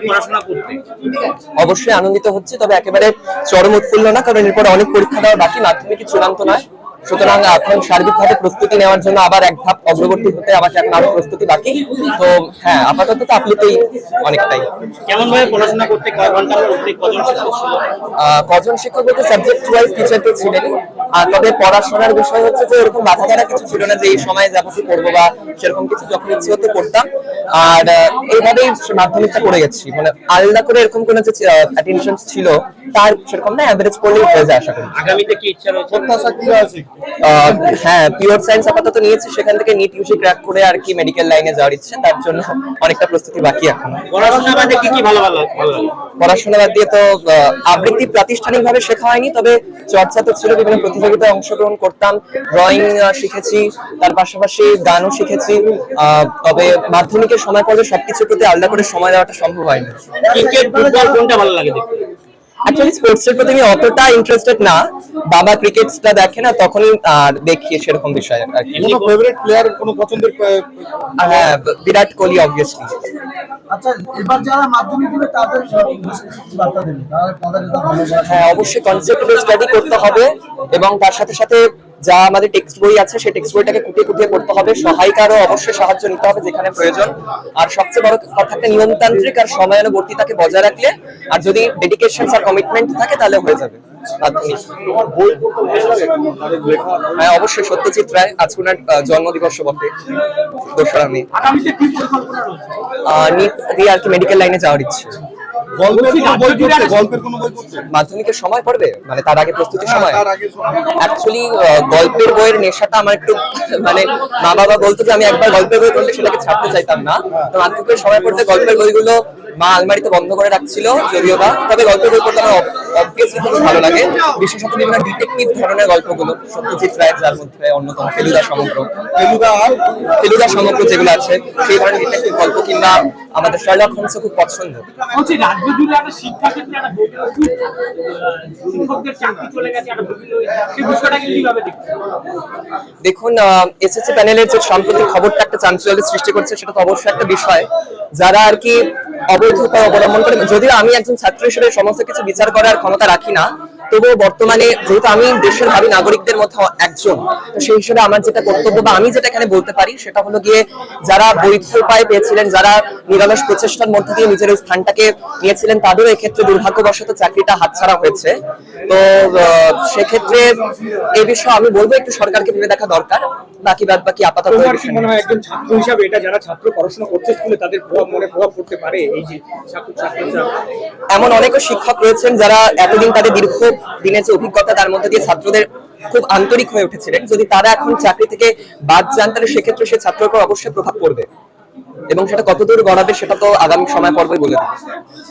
পড়াশোনা করতে অবশ্যই আনন্দিত হচ্ছে, তবে একেবারে চরম উৎফুল্ল না, কারণ এরপরে অনেক পরীক্ষা দেওয়া বাকি, মাধ্যমিক চূড়ান্ত নয়। সুতরাং এখন সার্বিকভাবে প্রস্তুতি নেওয়ার জন্য আবার এক ধাপ অগ্রগতি হতে আমাকে এখন আরো প্রস্তুতি বাকি। তো হ্যাঁ, আপাতত তো আপ্লুতই অনেকটাই। কেমন ভাবে পড়াশোনা করতে, কয় ঘন্টা করতে, কজন শিক্ষক ছিল? কজন শিক্ষক বলতে সাবজেক্ট ওয়াইজ টিচার তো ছিলেন। তবে পড়াশোনার বিষয় হচ্ছে যে এরকম বাধা ধরা কিছু ছিল না যে এই সময় যাবতীয় পড়বো বা সেরকম কিছু, যখন ইচ্ছে হতে পড়তাম। আর এইভাবেই মাধ্যমিকটা করে গেছি, মানে আলাদা করে এরকম কোনো যে অ্যাটেনশন ছিল তার সেরকম না, অ্যাভারেজ পড়লেই হয়ে যায় আশা করি। আগামীতে কি ইচ্ছা রয়েছে? হ্যাঁ, পিওর সায়েন্স আপাতত নিয়েছি, সেখান থেকে নিট ইউজি ক্র্যাক করে আর কি মেডিকেল লাইনে যাওয়ার ইচ্ছে, তার জন্য অনেকটা প্রস্তুতি বাকি এখন। পড়াশোনা বাদে কি কি ভালো লাগে? পড়াশোনা বাদ দিয়ে তো আবৃত্তি প্রাতিষ্ঠানিকভাবে শেখা হয়নি, তবে চর্চা তো ছিল, বিভিন্ন প্রতিযোগিতায় অংশগ্রহণ করতাম, ড্রয়িং শিখেছি, তার পাশাপাশি গানও শিখেছি। তবে মাধ্যমিকের সময় পর্বে সবকিছুর প্রতি আলাদা করে সময় দেওয়াটা সম্ভব হয়নি। ক্রিকেট, ফুটবল কোনটা ভালো লাগে দেখতে? অ্যাকচুয়ালি স্পোর্টস এর প্রতি আমি অতটা ইন্টারেস্টেড না, বাবা ক্রিকেটটা দেখে না, তখনই দেখি সেরকম বিষয় আর কি। কোনো ফেভারিট প্লেয়ার, কোনো পছন্দের? হ্যাঁ, বিরাট কোহলি অবভিয়াসলি। আচ্ছা, এবার যারা মাধ্যমিক দিবে তাদের বার্তা দেবে, তাদের হ্যাঁ, অবশ্যই কনসেপ্ট বেস স্টাডি করতে হবে, এবং তার সাথে সাথে যা আমাদের টেক্সট বই আছে সেই টেক্সট বইটাকে কুটিয়ে কুটিয়ে পড়তে হবে, সহায়িকারও অবশ্যই সাহায্য নিতে হবে যেখানে প্রয়োজন। আর সবচেয়ে বড় কথা, একটা নিয়মতান্ত্রিক আর সময়ানুবর্তিতাকে বজায় রাখলে, আর যদি ডেডিকেশন আর কমিটমেন্ট থাকে তাহলে হয়ে যাবে মাধ্যমিক। হ্যাঁ, অবশ্যই সত্যজিৎ রায়, আজকে ওনার জন্মদিবস বটে, 2রা মে। নিট দিয়ে আর কি মেডিকেল লাইনে যাওয়ার ইচ্ছে। মাধ্যমিকের সময় পড়বে, মানে তার আগে প্রস্তুতির সময়। অ্যাকচুয়ালি গল্পের বইয়ের নেশাটা আমার একটু, মানে মা বাবা বলতো যে আমি একবার গল্পের বই পড়লে সেটাকে ছাড়তে চাইতাম না। তো মাধ্যমিকের সময় পড়তে গল্পের বইগুলো মা আলমারিতে বন্ধ করে রাখছিল যদিও বা, তবে গল্পের বই পড়তে আমার অবভিয়াসলি খুব ভালো লাগে, বিশেষত বিভিন্ন ডিটেকটিভ ধরনের গল্পগুলো, সত্যজিৎ রায় যার মধ্যে অন্যতম ফেলুদা সমগ্র, যেগুলো আছে সেই ধরনের ডিটেকটিভ গল্প, কিংবা আমাদের শার্লক হোমস খুব পছন্দ। রাজ্য জুড়ে একটা শিক্ষাক্ষেত্রে একটা শিক্ষকদের চাকরি চলে গেছে, একটা সেই বিষয়টাকে কিভাবে দেখছেন? দেখুন, এসএসসি প্যানেলের যে সাম্প্রতিক খবরটা একটা চাঞ্চল্যের সৃষ্টি করছে, সেটা তো অবশ্যই একটা বিষয়। যারা আর কি অবৈধ উপায় অবলম্বন করে, যদিও আমি একজন ছাত্র হিসেবে সমস্ত কিছু বিচার করার ক্ষমতা রাখি না, তবুও বর্তমানে যেহেতু আমি দেশের ভাবি নাগরিকদের মধ্যে একজন, তো সেই হিসেবে আমার যেটা কর্তব্য বা আমি যেটা এখানে বলতে পারি সেটা হলো গিয়ে, যারা বৈধ উপায় পেয়েছিলেন, যারা নিরলস প্রচেষ্টার মধ্যে দিয়ে নিজের স্থানটাকে নিয়েছিলেন, তাদেরও এক্ষেত্রে দুর্ভাগ্যবশত চাকরিটা হাতছাড়া হয়েছে। তো সেক্ষেত্রে এই বিষয়ে আমি বলবো একটু সরকারকে ভেবে দেখা দরকার। বাকি আপাতত মনে হয় একজন ছাত্র হিসাবে এটা যারা ছাত্র পড়াশোনা করছে স্কুলে, তাদের প্রভাব পড়তে পারে এই যে ছাত্রছাত্রীরা? এমন অনেক শিক্ষক রয়েছেন যারা এতদিন তাদের দীর্ঘ দিনের যে অভিজ্ঞতা তার মধ্যে দিয়ে ছাত্রদের খুব আন্তরিক হয়ে উঠেছিলেন, যদি তারা এখন চাকরি থেকে বাদ যান তাহলে সেক্ষেত্রে সে ছাত্রের উপর অবশ্যই প্রভাব পড়বে, এবং সেটা কতদূর গড়াবে সেটা তো আগামী সময় পর্বে বলে দেবে।